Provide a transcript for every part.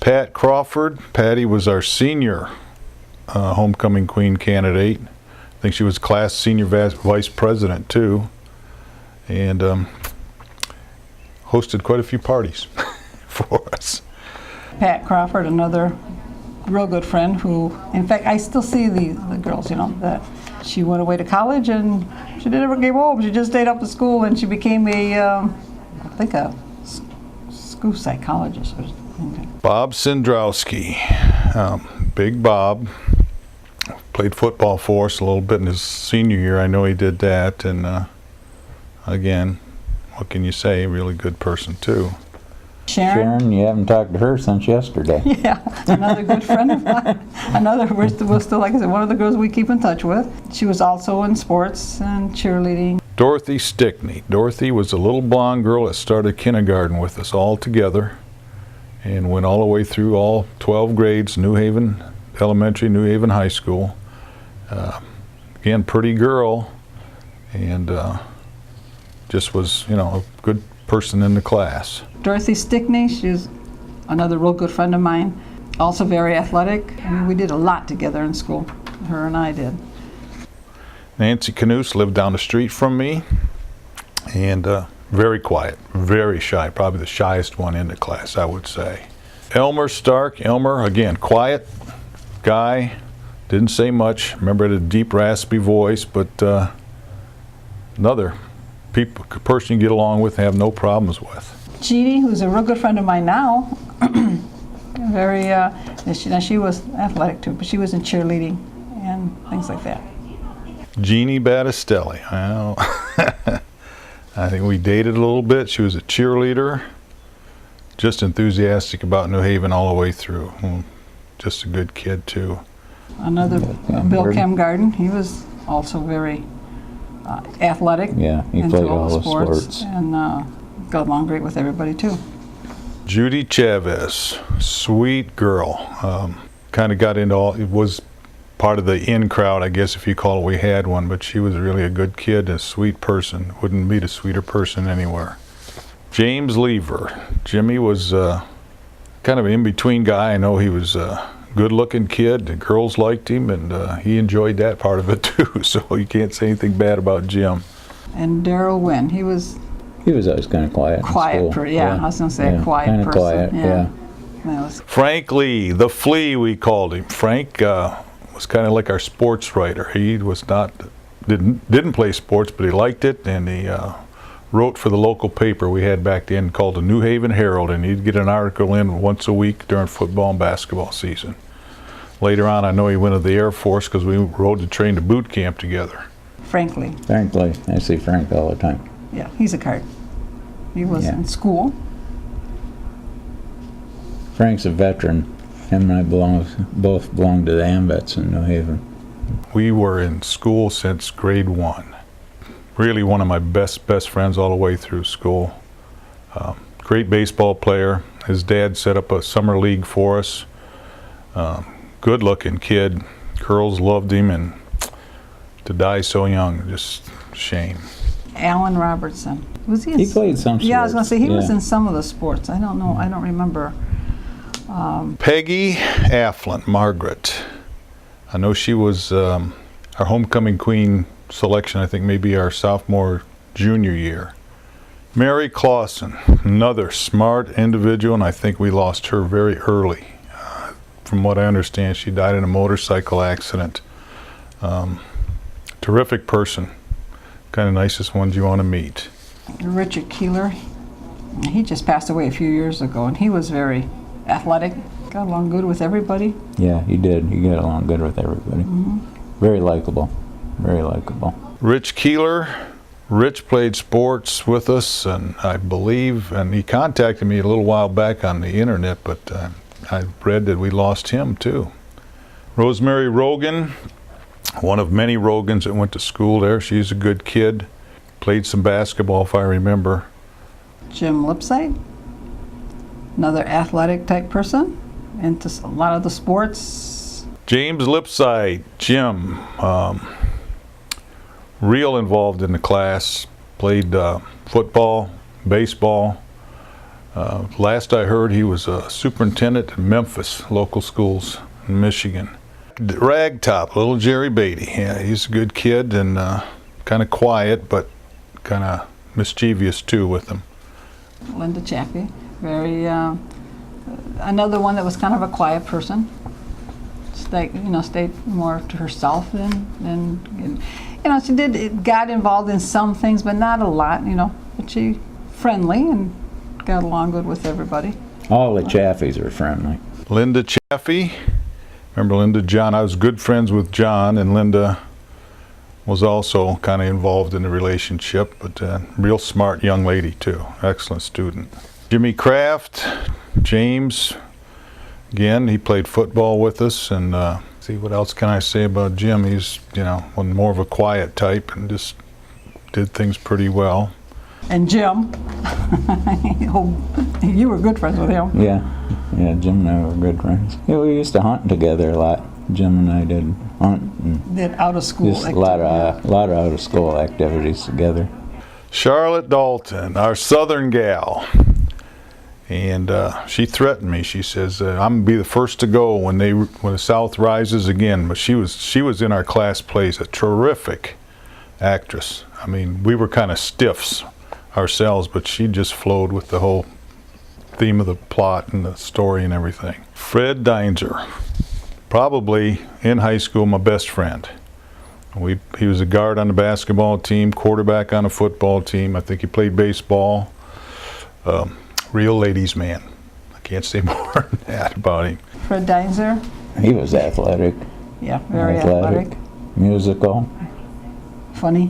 Pat Crawford. Patty was our senior homecoming queen candidate. I think she was class senior vice president too, and hosted quite a few parties for us. Pat Crawford, another real good friend who, in fact, I still see the girls, you know, that she went away to college and she never came home. She just stayed up at school and she became I think a school psychologist or something. Bob Sendrowski, Big Bob, played football for us a little bit in his senior year. I know he did that, and again, what can you say? Really good person too. Sharon, you haven't talked to her since yesterday. Yeah, another good friend of mine. We're still, like I said, one of the girls we keep in touch with. She was also in sports and cheerleading. Dorothy Stickney. Dorothy was a little blonde girl that started kindergarten with us all together and went all the way through all 12 grades, New Haven Elementary, New Haven High School. Again, pretty girl, and just was, you know, a good person in the class. Dorothy Stickney, she's another real good friend of mine, also very athletic. I mean, we did a lot together in school, her and I did. Nancy Canoose lived down the street from me, and very quiet, very shy, probably the shyest one in the class, I would say. Elmer Stark. Elmer, again, quiet guy, didn't say much. Remember, had a deep, raspy voice, but another person you get along with and have no problems with. Jeannie, who's a real good friend of mine now, very, she was athletic too, but she was in cheerleading and things like that. Jeannie Battistelli. Well, I think we dated a little bit. She was a cheerleader, just enthusiastic about New Haven all the way through. Just a good kid too. Another Bill Kemgarden. He was also very athletic. Yeah, he played all the sports. And got along great with everybody too. Judy Chavez, sweet girl. Kind of got into all, it was part of the in crowd, I guess, if you call it. We had one, but she was really a good kid, a sweet person. Wouldn't meet a sweeter person anywhere. James Lever. Jimmy was kind of an in-between guy. I know he was a good-looking kid. The girls liked him, and he enjoyed that part of it too. So you can't say anything bad about Jim. And Darrell Wynn. He was always kind of quiet. Quiet, yeah. I was going to say a quiet kind of person. Quiet, yeah. Frank Lee, the Flea, we called him. Frank was kind of like our sports writer. He was didn't play sports, but he liked it, and he wrote for the local paper we had back then called the New Haven Herald, and he'd get an article in once a week during football and basketball season. Later on, I know he went to the Air Force because we rode the train to boot camp together. Frank Lee. Frank Lee. I see Frank all the time. Yeah, he's a card. He was in school. Frank's a veteran. Him and I both belong to the AMVETS in New Haven. We were in school since grade 1. Really one of my best friends all the way through school. Great baseball player. His dad set up a summer league for us. Good looking kid. Girls loved him, and to die so young, just shame. Alan Robertson. Was he? He played some sports. Yeah, I was going to say he was in some of the sports. I don't know. I don't remember. Peggy Afflin, Margaret. I know she was our homecoming queen selection, I think maybe our sophomore, junior year. Mary Clausen, another smart individual, and I think we lost her very early. From what I understand, she died in a motorcycle accident. Terrific person. Kind of nicest ones you want to meet. Richard Keeler. He just passed away a few years ago, and he was very athletic. Got along good with everybody. Yeah, he did. He got along good with everybody. Very likable. Very likable. Rich Keeler. Rich played sports with us, and I believe, and he contacted me a little while back on the internet, but I read that we lost him too. Rosemary Rogan, one of many Rogans that went to school there. She's a good kid. Played some basketball, if I remember. Jim Lipside, another athletic type person, into a lot of the sports. James Lipside, Jim, real involved in the class. Played football, baseball. Last I heard, he was a superintendent in Memphis, local schools in Michigan. Ragtop, little Jerry Beatty. Yeah, he's a good kid and kind of quiet, but kind of mischievous too with him. Linda Chaffee, very another one that was kind of a quiet person. Stayed more to herself than she got involved in some things, but not a lot. But she friendly and got along good with everybody. All the Chaffees are friendly. Linda Chaffee, remember Linda John? I was good friends with John, and Linda was also kind of involved in the relationship, but real smart young lady too, excellent student. Jimmy Kraft, James, again, he played football with us, and see, what else can I say about Jim? He's, one more of a quiet type and just did things pretty well. And Jim, you were good friends with him. Yeah, Jim and I were good friends. Yeah, we used to hunt together a lot. Jim and I did hunt and did out of school just a lot of out of school activities together. Charlotte Dalton, our Southern gal. And she threatened me. She says, "I'm gonna be the first to go when the South rises again." But she was in our class plays, a terrific actress. I mean, we were kind of stiffs ourselves, but she just flowed with the whole theme of the plot and the story and everything. Fred Deinzer, probably in high school my best friend. He was a guard on the basketball team, quarterback on a football team. I think he played baseball. Real ladies' man. I can't say more than that about him. Fred Deinzer. He was athletic. Yeah, very athletic. Musical. Funny.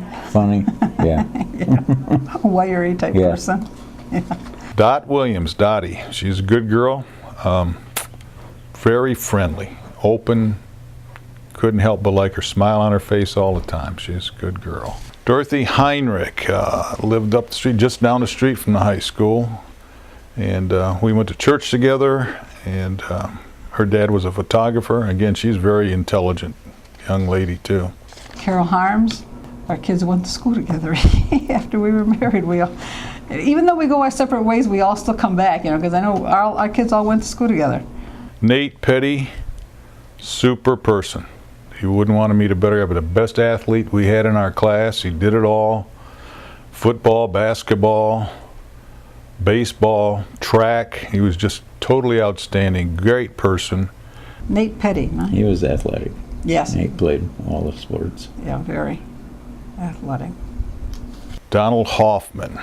Yeah. Wiry type person. Yeah. Dot Williams, Dottie. She's a good girl. Very friendly, open. Couldn't help but like her smile on her face all the time. She's a good girl. Dorothy Heinrich lived up the street, just down the street from the high school. And we went to church together, and her dad was a photographer. Again, she's a very intelligent young lady too. Carol Harms, our kids went to school together after we were married. Even though we go our separate ways, we all still come back, because I know our kids all went to school together. Nate Petty, super person. You wouldn't want to meet a better guy, but the best athlete we had in our class. He did it all. Football, basketball, baseball, track. He was just totally outstanding. Great person. Nate Petty, huh? He was athletic. Yes. He played all the sports. Yeah, very athletic. Donald Hoffman.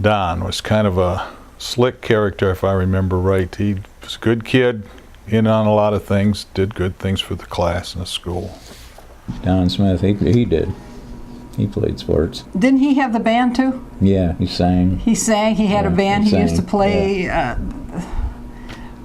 Don was kind of a slick character, if I remember right. He was a good kid, in on a lot of things, did good things for the class and the school. Don Smith, he did. He played sports. Didn't he have the band too? Yeah, he sang. He sang. He had a band. He used to sang, play. Yeah.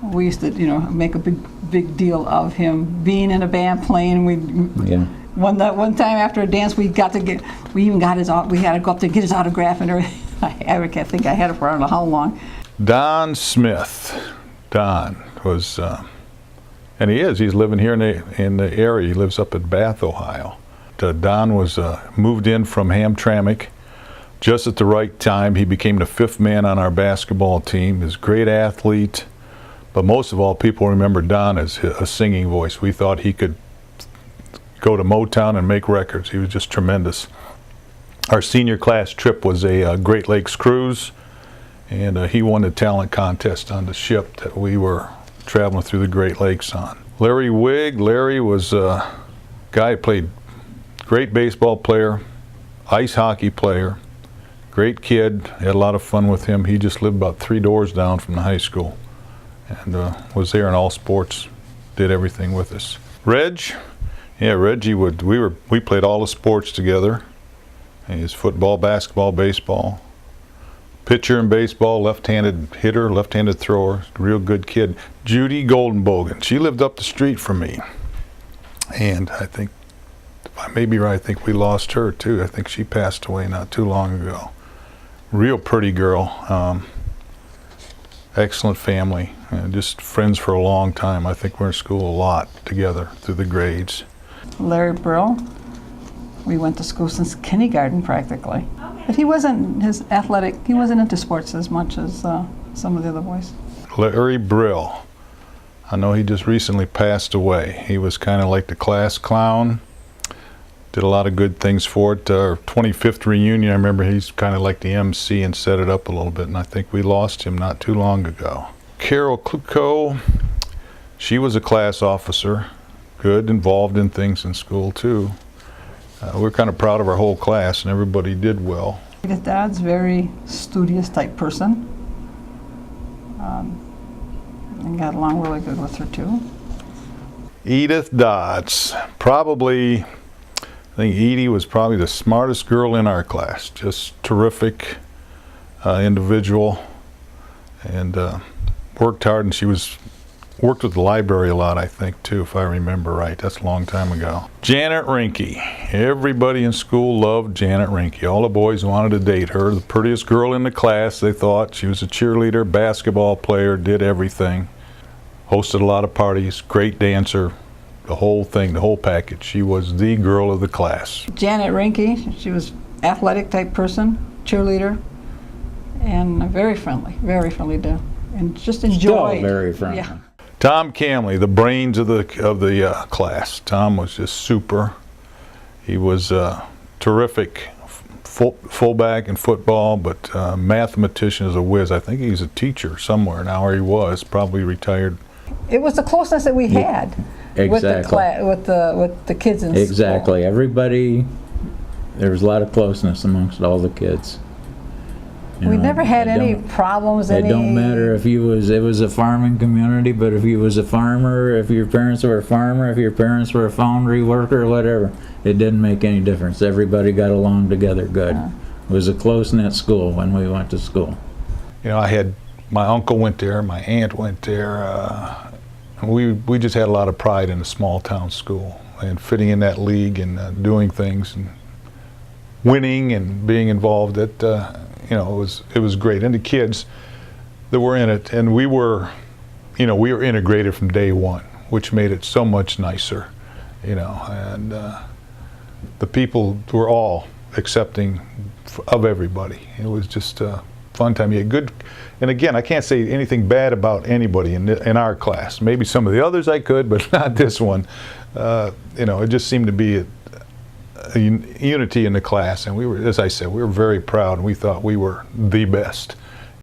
We used to, make a big deal of him being in a band playing. Yeah. One time after a dance, we even got his. We had to go up to get his autograph and everything. I can't think I had it for I don't know how long. Don Smith. Don was, and he's living here in the area. He lives up at Bath, Ohio. Don was moved in from Hamtramck just at the right time. He became the 5th man on our basketball team. He's a great athlete, but most of all, people remember Don as a singing voice. We thought he could go to Motown and make records. He was just tremendous. Our senior class trip was a Great Lakes cruise, and he won the talent contest on the ship that we were traveling through the Great Lakes on. Larry Wigg. Larry was a guy who played great baseball player, ice hockey player, great kid, had a lot of fun with him. He just lived about 3 doors down from the high school and was there in all sports, did everything with us. Reggie, we played all the sports together. He's football, basketball, baseball. Pitcher in baseball, left-handed hitter, left-handed thrower, real good kid. Judy Goldenbogen, she lived up the street from me. And I think, if I may be right, I think we lost her too. I think she passed away not too long ago. Real pretty girl. Excellent family. Just friends for a long time. I think we're in school a lot together through the grades. Larry Brill. We went to school since kindergarten practically. But he wasn't he wasn't into sports as much as some of the other boys. Larry Brill. I know he just recently passed away. He was kind of like the class clown. Did a lot of good things for it. Our 25th reunion, I remember he's kind of like the MC and set it up a little bit, and I think we lost him not too long ago. Carol Kluko, she was a class officer, good, involved in things in school too. We're kind of proud of our whole class, and everybody did well. Edith Dodd's very studious type person. And got along really good with her too. Edith Dodds, probably, I think Edie was probably the smartest girl in our class. Just terrific individual, and worked hard, and she worked with the library a lot, I think, too, if I remember right. That's a long time ago. Janet Rinke. Everybody in school loved Janet Rinke. All the boys wanted to date her. The prettiest girl in the class, they thought. She was a cheerleader, basketball player, did everything. Hosted a lot of parties, great dancer, the whole thing, the whole package. She was the girl of the class. Janet Rinke, she was athletic type person, cheerleader, and very friendly to, and just enjoyed. Still very friendly. Yeah. Tom Camley, the brains of the class. Tom was just super. He was terrific fullback in football, but mathematician is a whiz. I think he's a teacher somewhere now, or he was, probably retired. It was the closeness that we had with the Exactly. with the kids in school. Exactly. Everybody, there was a lot of closeness amongst all the kids. You We know, never had it any don't- problems. It don't matter if it was a farming community, but if you was a farmer, if your parents were a farmer, if your parents were a foundry worker, whatever, it didn't make any difference. Everybody got along together good. It was a close-knit school when we went to school. You know, I had, my uncle went there, my aunt went there. And we just had a lot of pride in a small town school and fitting in that league and doing things and winning and being involved. You know, it was great. And the kids that were in it, and we were integrated from day one, which made it so much nicer, you know, and the people were all accepting of everybody. It was just a fun time. You had good, and again, I can't say anything bad about anybody in our class. Maybe some of the others I could, but not this one. You know, it just seemed to be a unity in the class, and we were, as I said, we were very proud, and we thought we were the best.